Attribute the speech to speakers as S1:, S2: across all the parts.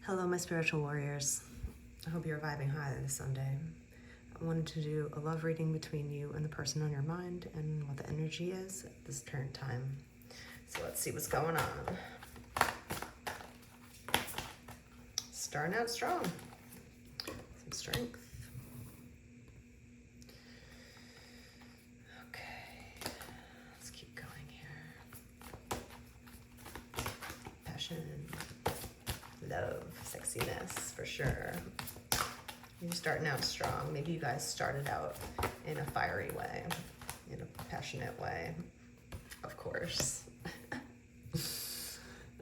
S1: Hello, my spiritual warriors. I hope you're vibing high this Sunday. I wanted to do a love reading between you and the person on your mind and what the energy is at this current time. So let's see what's going on. Starting out strong. Some strength. Okay, let's keep going here. Passion, love, sexiness for sure. You're starting out strong. Maybe you guys started out in a fiery way, in a passionate way, of course.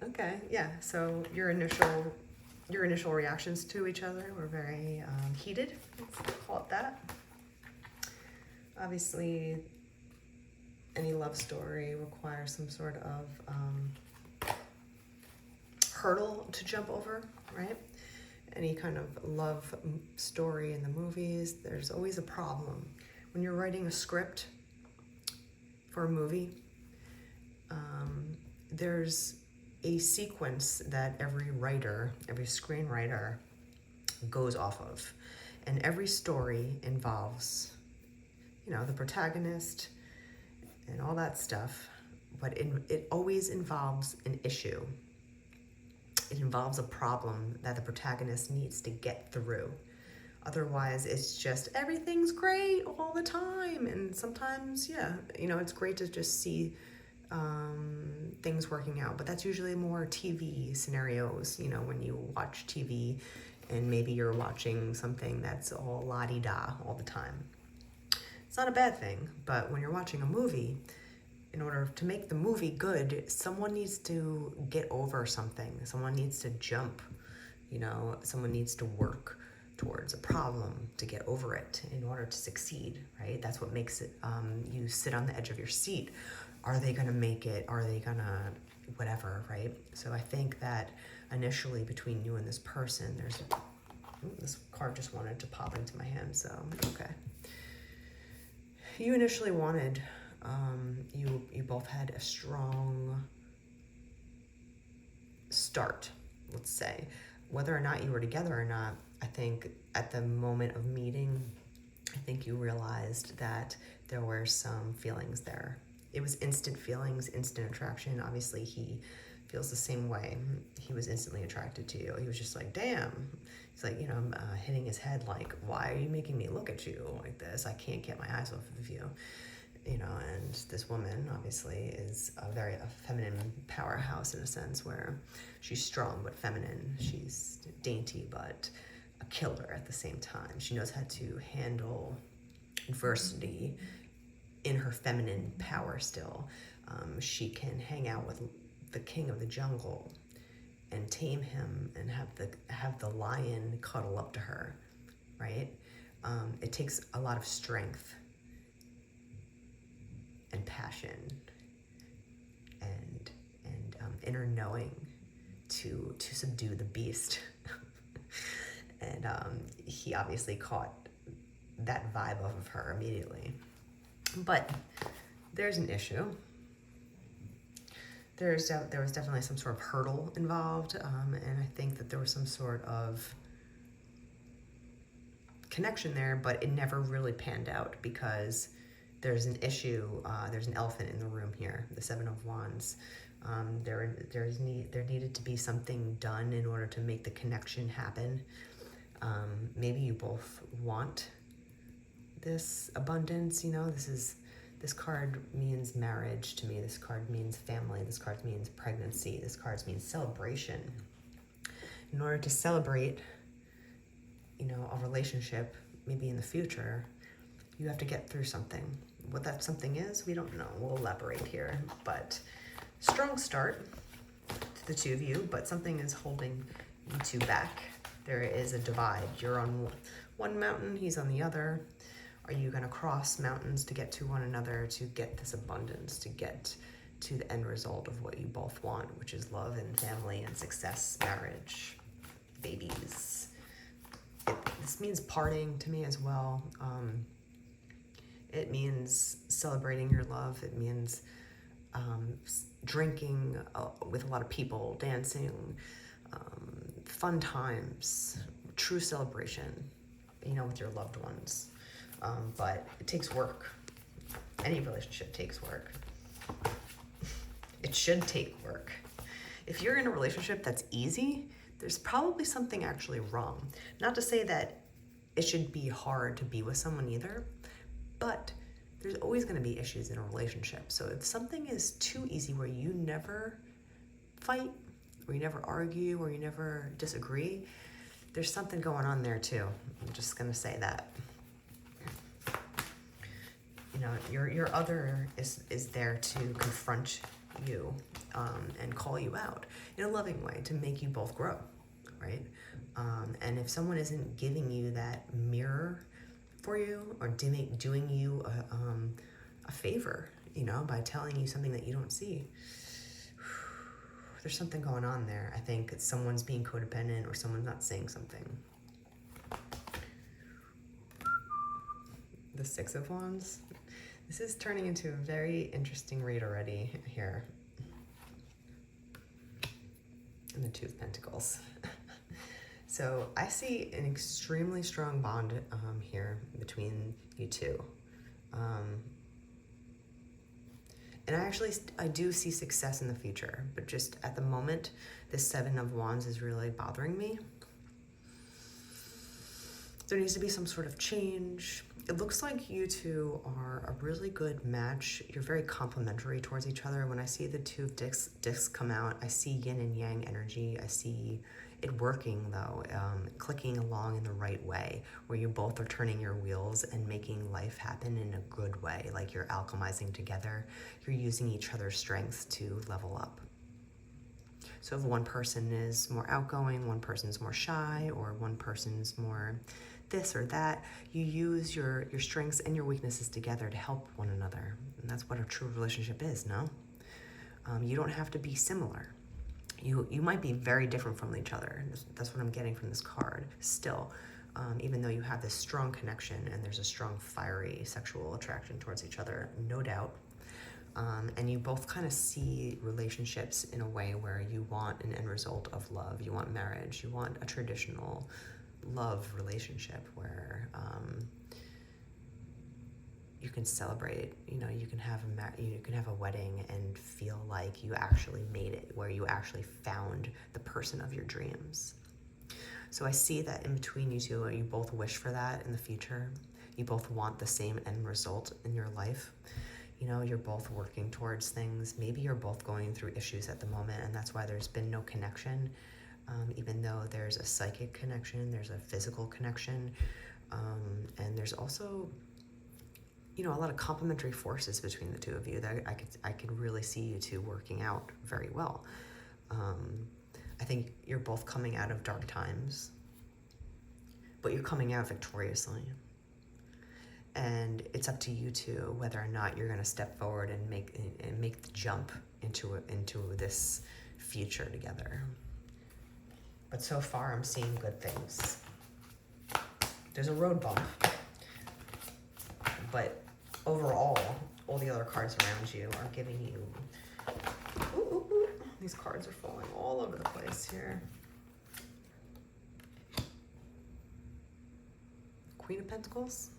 S1: Okay, yeah, so your initial reactions to each other were very heated, let's call it that. Obviously, any love story requires some sort of hurdle to jump over, right? Any kind of love story in the movies, there's always a problem. When you're writing a script for a movie, there's a sequence that every writer, every screenwriter goes off of. And every story involves, the protagonist and all that stuff, but it always involves an issue. It involves a problem that the protagonist needs to get through. Otherwise, it's just everything's great all the time. And sometimes, it's great to just see things working out. But that's usually more TV scenarios, when you watch TV and maybe you're watching something that's all la-di-da all the time. It's not a bad thing, but when you're watching a movie, in order to make the movie good, someone needs to get over something. Someone needs to jump, someone needs to work towards a problem to get over it in order to succeed, right? That's what makes it, you sit on the edge of your seat. Are they gonna make it? Are they gonna whatever, right? So I think that initially between you and this person, this card just wanted to pop into my hand, so, okay. You initially wanted, you both had a strong start, let's say. Whether or not you were together or not, I think at the moment of meeting, I think you realized that there were some feelings there. It was instant feelings, instant attraction. Obviously, he feels the same way. He was instantly attracted to you. He was just like, damn. He's like, hitting his head like, why are you making me look at you like this? I can't get my eyes off of you. And this woman obviously is a feminine powerhouse in a sense where she's strong but feminine. She's dainty but a killer at the same time. She knows how to handle adversity in her feminine power still. She can hang out with the king of the jungle and tame him and have the lion cuddle up to her, right? It takes a lot of strength and passion and inner knowing to subdue the beast. And he obviously caught that vibe off of her immediately. But there's an issue. There was definitely some sort of hurdle involved, and I think that there was some sort of connection there, but it never really panned out because there's an issue. There's an elephant in the room here, the Seven of Wands. There needed to be something done in order to make the connection happen. Maybe you both want this abundance. This card means marriage to me. This card means family. This card means pregnancy. This card means celebration. In order to celebrate, a relationship, maybe in the future, you have to get through something. What that something is, we don't know. We'll elaborate here. But strong start to the two of you, but something is holding you two back. There is a divide. You're on one mountain, he's on the other. Are you going to cross mountains to get to one another, to get this abundance, to get to the end result of what you both want, which is love and family and success, marriage, babies? This means parting to me as well. It means celebrating your love. It means drinking with a lot of people, dancing, fun times, true celebration, you know, with your loved ones. But it takes work. Any relationship takes work. It should take work. If you're in a relationship that's easy, there's probably something actually wrong. Not to say that it should be hard to be with someone either, but there's always going to be issues in a relationship. So if something is too easy where you never fight, or you never argue, or you never disagree, there's something going on there too. I'm just going to say that. You know, your other is there to confront you and call you out in a loving way to make you both grow, right? And if someone isn't giving you that mirror for you, or doing you a favor, you know, by telling you something that you don't see, there's something going on there. I think someone's being codependent, or someone's not saying something. The Six of Wands. This is turning into a very interesting read already here. And the Two of Pentacles. So I see an extremely strong bond here between you two. And I do see success in the future, but just at the moment, this Seven of Wands is really bothering me. There needs to be some sort of change. It looks like you two are a really good match. You're very complementary towards each other. When I see the Two of Discs come out, I see yin and yang energy. I see it working though, clicking along in the right way, where you both are turning your wheels and making life happen in a good way. Like you're alchemizing together. You're using each other's strengths to level up. So if one person is more outgoing, one person's more shy, or one person's more this or that, you use your strengths and your weaknesses together to help one another. And that's what a true relationship is, no? You don't have to be similar. You might be very different from each other. That's what I'm getting from this card. Still, even though you have this strong connection and there's a strong fiery sexual attraction towards each other, no doubt. And you both kind of see relationships in a way where you want an end result of love. You want marriage. You want a traditional love relationship where you can celebrate. You know, you can have a wedding and feel like you actually made it, where you actually found the person of your dreams. So I see that in between you two, you both wish for that in the future. You both want the same end result in your life. You know, you're both working towards things. Maybe you're both going through issues at the moment, and that's why there's been no connection. Even though there's a psychic connection, there's a physical connection, and there's also, you know, a lot of complementary forces between the two of you that I could really see you two working out very well. I think you're both coming out of dark times, but you're coming out victoriously. And it's up to you two whether or not you're going to step forward and make the jump into this future together. But so far, I'm seeing good things. There's a road bump, but overall, all the other cards around you are giving you. Ooh, these cards are falling all over the place here. Queen of Pentacles.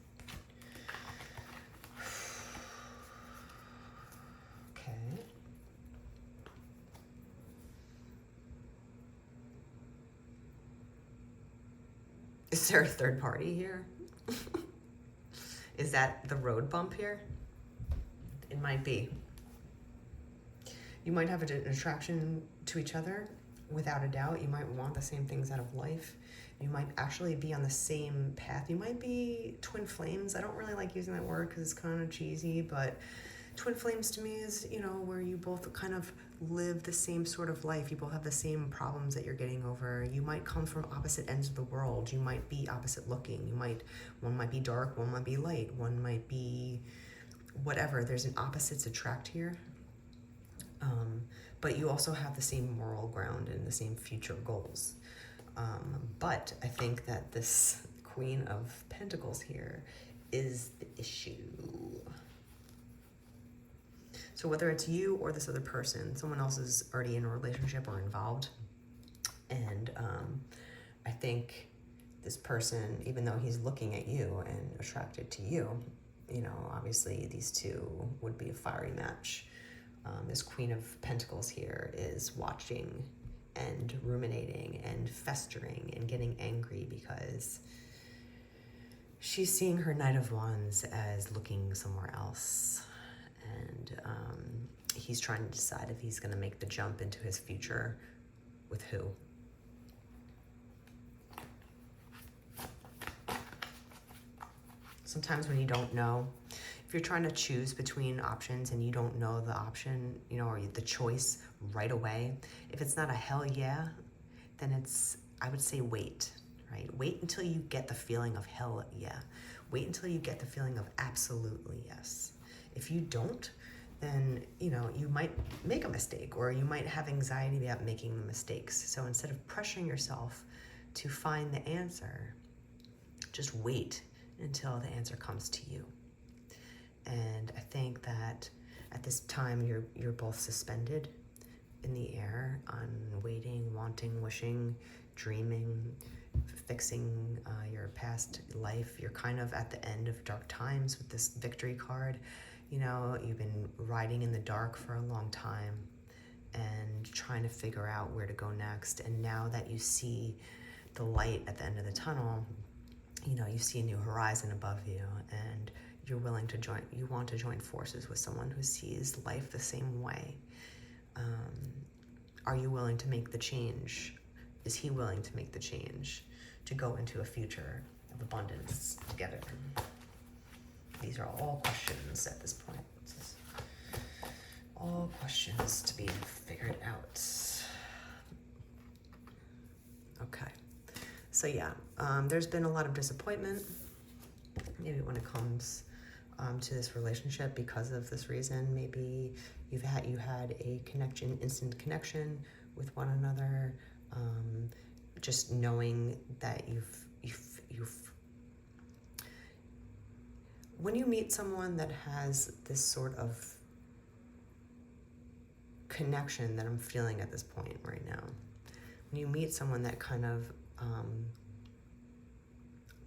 S1: Okay. Is there a third party here? Is that the road bump here? It might be. You might have an attraction to each other, without a doubt. You might want the same things out of life. You might actually be on the same path. You might be twin flames. I don't really like using that word because it's kind of cheesy, but twin flames to me is, you know, where you both kind of live the same sort of life. You both have the same problems that you're getting over. You might come from opposite ends of the world. You might be opposite looking. One might be dark, one might be light, one might be whatever. There's an opposites attract here. But you also have the same moral ground and the same future goals. But I think that this Queen of Pentacles here is the issue. So whether it's you or this other person, someone else is already in a relationship or involved, and I think this person, even though he's looking at you and attracted to you, obviously these two would be a fiery match. This Queen of Pentacles here is watching and ruminating and festering and getting angry because she's seeing her Knight of Wands as looking somewhere else. And he's trying to decide if he's going to make the jump into his future with who. Sometimes when you don't know, if you're trying to choose between options and you don't know the option, or the choice right away, if it's not a hell yeah, then I would say wait, right? Wait until you get the feeling of hell yeah. Wait until you get the feeling of absolutely yes. If you don't, then, you might make a mistake, or you might have anxiety about making the mistakes. So instead of pressuring yourself to find the answer, just wait until the answer comes to you. And I think that at this time, you're both suspended in the air on waiting, wanting, wishing, dreaming, fixing your past life. You're kind of at the end of dark times with this Victory card. You've been riding in the dark for a long time and trying to figure out where to go next. And now that you see the light at the end of the tunnel, you see a new horizon above you, and you want to join forces with someone who sees life the same way. Are you willing to make the change? Is he willing to make the change to go into a future of abundance together? These are all questions at this point. All questions to be figured out. Okay. So yeah, there's been a lot of disappointment, maybe when it comes to this relationship because of this reason. Maybe you had a connection, instant connection with one another. Just knowing that you've when you meet someone that has this sort of connection that I'm feeling at this point right now, when you meet someone that kind of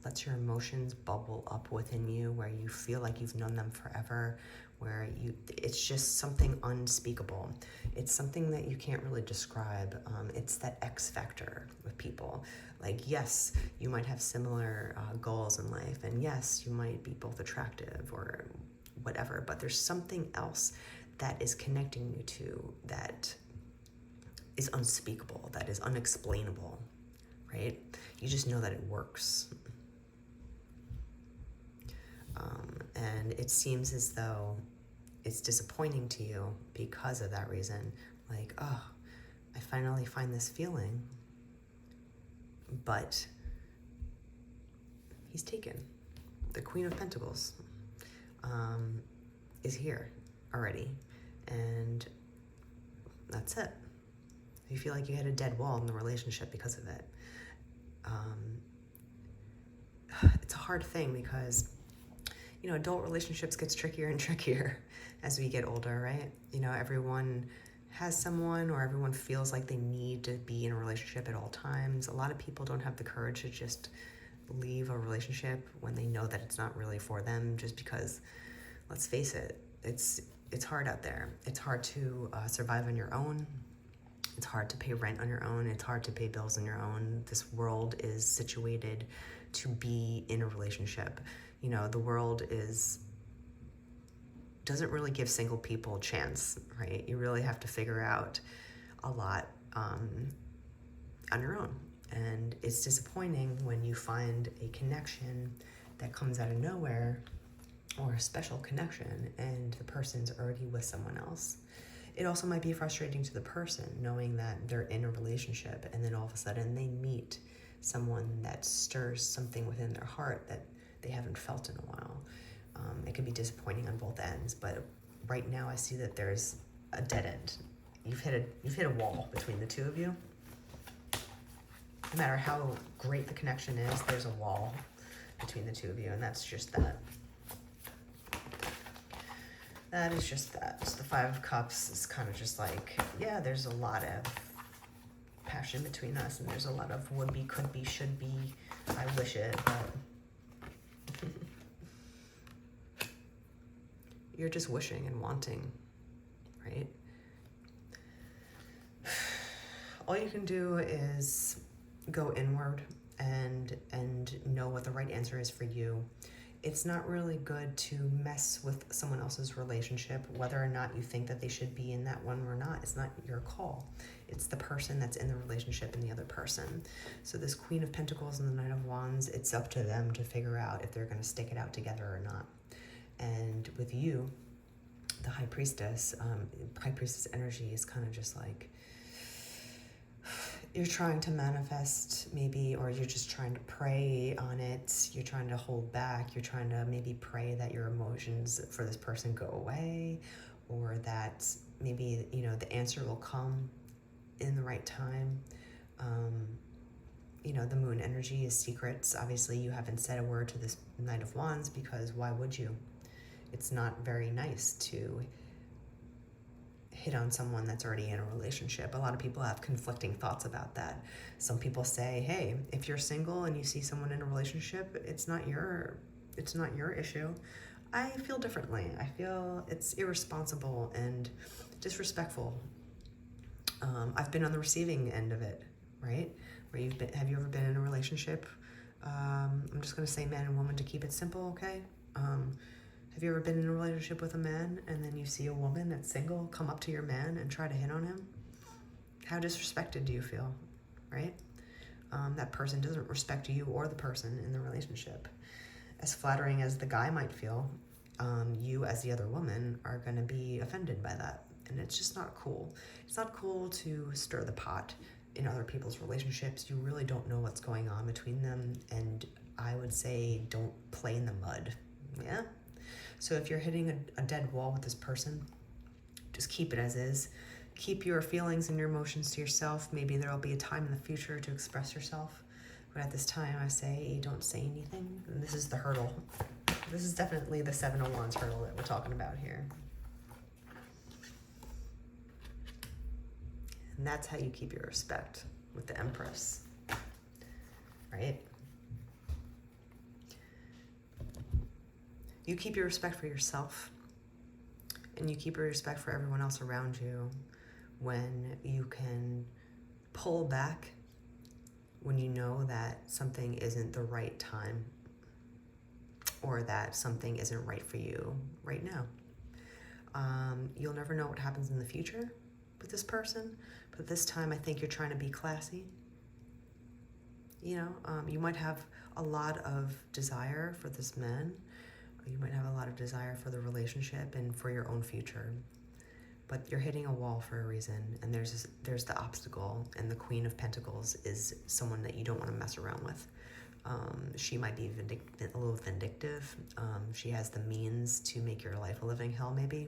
S1: lets your emotions bubble up within you, where you feel like you've known them forever, where it's just something unspeakable. It's something that you can't really describe. It's that X factor with people. Like, yes, you might have similar goals in life, and yes, you might be both attractive or whatever, but there's something else that is connecting you to that is unspeakable, that is unexplainable, right? You just know that it works. And it seems as though it's disappointing to you because of that reason. Like, oh, I finally find this feeling, but he's taken. The Queen of Pentacles is here already, and that's it. You feel like you hit a dead wall in the relationship because of it. It's a hard thing because adult relationships gets trickier and trickier as we get older, right? Everyone has someone, or everyone feels like they need to be in a relationship at all times. A lot of people don't have the courage to just leave a relationship when they know that it's not really for them, just because, let's face it, it's hard out there. It's hard to survive on your own. It's hard to pay rent on your own. It's hard to pay bills on your own. This world is situated to be in a relationship. The world doesn't really give single people a chance, right? You really have to figure out a lot on your own. And it's disappointing when you find a connection that comes out of nowhere, or a special connection, and the person's already with someone else. It also might be frustrating to the person knowing that they're in a relationship, and then all of a sudden they meet someone that stirs something within their heart that they haven't felt in a while. It can be disappointing on both ends, but right now I see that there's a dead end. You've hit a wall between the two of you. No matter how great the connection is, there's a wall between the two of you, and that's just that. That is just that. Just the Five of Cups is kind of just like, yeah, there's a lot of passion between us, and there's a lot of would be, could be, should be, I wish it, but you're just wishing and wanting, right? All you can do is go inward and know what the right answer is for you. It's not really good to mess with someone else's relationship, whether or not you think that they should be in that one or not. It's not your call. It's the person that's in the relationship and the other person. So this Queen of Pentacles and the Knight of Wands, it's up to them to figure out if they're going to stick it out together or not. And with you, the High Priestess energy is kind of just like, you're trying to manifest maybe, or you're just trying to pray on it. You're trying to hold back. You're trying to maybe pray that your emotions for this person go away, or that maybe, you know, the answer will come in the right time. You know, the Moon energy is secrets. Obviously, you haven't said a word to this Knight of Wands because why would you? It's not very nice to hit on someone that's already in a relationship. A lot of people have conflicting thoughts about that. Some people say, hey, if you're single and you see someone in a relationship, it's not your issue. I feel differently. I feel it's irresponsible and disrespectful. I've been on the receiving end of it, right? Where have you ever been in a relationship? I'm just gonna say man and woman to keep it simple, okay? Have you ever been in a relationship with a man and then you see a woman that's single come up to your man and try to hit on him? How disrespected do you feel, right? That person doesn't respect you or the person in the relationship. As flattering as the guy might feel, you as the other woman are going to be offended by that. And it's just not cool. It's not cool to stir the pot in other people's relationships. You really don't know what's going on between them. And I would say don't play in the mud. Yeah? So if you're hitting a dead wall with this person, just keep it as is. Keep your feelings and your emotions to yourself. Maybe there'll be a time in the future to express yourself. But at this time, I say don't say anything. And this is the hurdle. This is definitely the Seven of Wands hurdle that we're talking about here. And that's how you keep your respect with the Empress, right? You keep your respect for yourself, and you keep your respect for everyone else around you when you can pull back when you know that something isn't the right time or that something isn't right for you right now. You'll never know what happens in the future with this person, but this time I think you're trying to be classy. You know, you might have a lot of desire for this man. You might have a lot of desire for the relationship and for your own future, but you're hitting a wall for a reason, and there's the obstacle, and the Queen of Pentacles is someone that you don't want to mess around with. She might be a little vindictive. She has the means to make your life a living hell, maybe.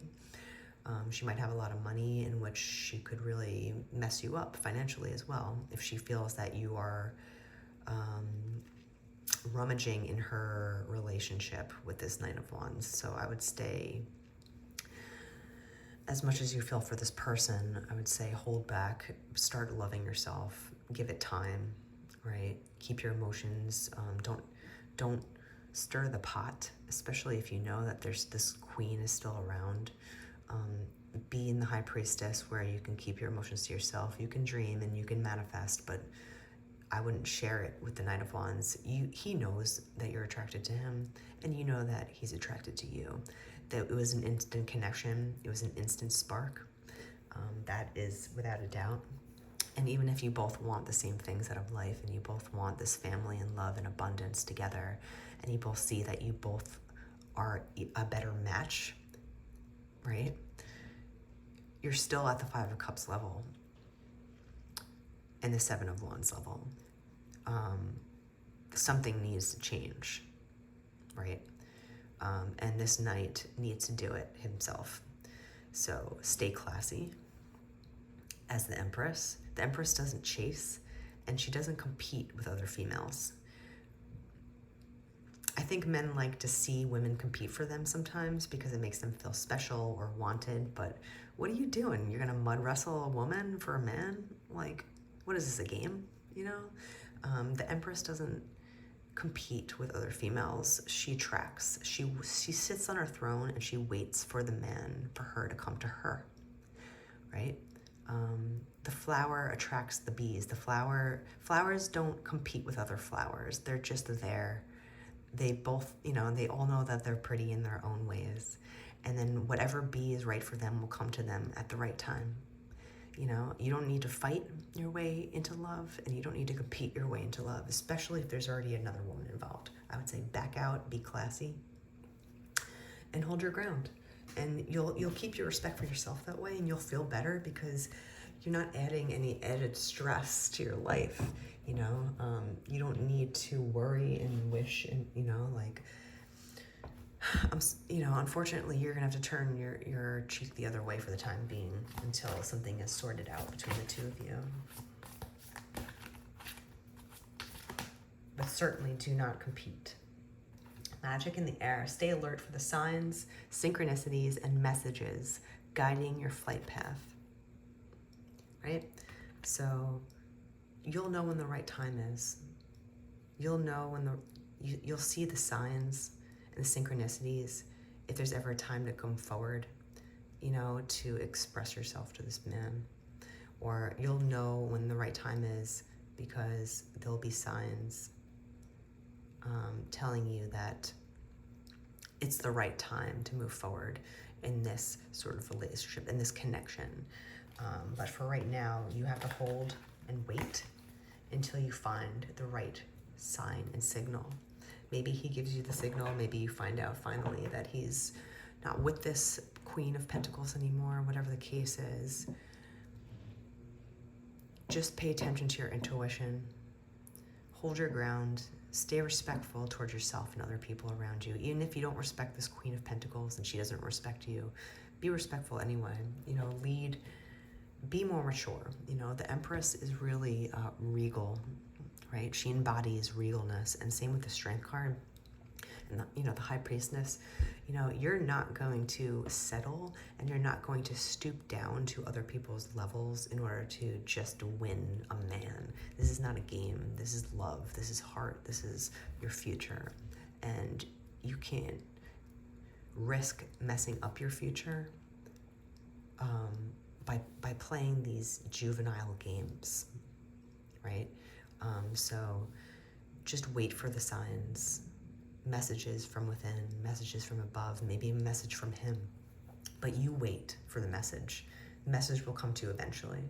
S1: She might have a lot of money in which she could really mess you up financially as well if she feels that you are rummaging in her relationship with this Knight of Wands. So I would stay, as much as you feel for this person, I would say hold back, start loving yourself, give it time, right? Keep your emotions, don't stir the pot, especially if you know that this queen is still around. Be in the High Priestess where you can keep your emotions to yourself. You can dream and you can manifest, but I wouldn't share it with the Knight of Wands. He knows that you're attracted to him, and you know that he's attracted to you. That it was an instant connection. It was an instant spark. That is without a doubt. And even if you both want the same things out of life, and you both want this family and love and abundance together, and you both see that you both are a better match, right? You're still at the Five of Cups level and the Seven of Wands level. Something needs to change, right? And this knight needs to do it himself. So stay classy. As the Empress doesn't chase, and she doesn't compete with other females. I think men like to see women compete for them sometimes because it makes them feel special or wanted, but what are you doing? You're gonna mud wrestle a woman for a man? Like, what is this, a game? You know, the Empress doesn't compete with other females. She tracks. She sits on her throne and she waits for the man, for her to come to her, right? The flower attracts the bees. Flowers don't compete with other flowers. They're just there. They both, they all know that they're pretty in their own ways. And then whatever bee is right for them will come to them at the right time. You don't need to fight your way into love, and you don't need to compete your way into love, especially if there's already another woman involved. I would say back out, be classy, and hold your ground. And you'll keep your respect for yourself that way, and you'll feel better because you're not adding any added stress to your life. You don't need to worry and wish and unfortunately, you're gonna have to turn your cheek the other way for the time being until something is sorted out between the two of you. But certainly do not compete. Magic in the air. Stay alert for the signs, synchronicities, and messages guiding your flight path. Right? So you'll know when the right time is. You'll know when you'll see the signs and the synchronicities if there's ever a time to come forward, to express yourself to this man. Or you'll know when the right time is because there'll be signs telling you that it's the right time to move forward in this sort of relationship, in this connection. But for right now, you have to hold and wait until you find the right sign and signal. Maybe he gives you the signal. Maybe you find out finally that he's not with this Queen of Pentacles anymore, whatever the case is. Just pay attention to your intuition. Hold your ground. Stay respectful towards yourself and other people around you. Even if you don't respect this Queen of Pentacles and she doesn't respect you, be respectful anyway. Lead, be more mature. The Empress is really regal, right? She embodies regalness, and same with the Strength card. And the High Priestess, you're not going to settle, and you're not going to stoop down to other people's levels in order to just win a man. This is not a game. This is love. This is heart. This is your future. And you can't risk messing up your future by playing these juvenile games, right? So just wait for the signs, messages from within, messages from above, maybe a message from him. But you wait for the message. The message will come to you eventually.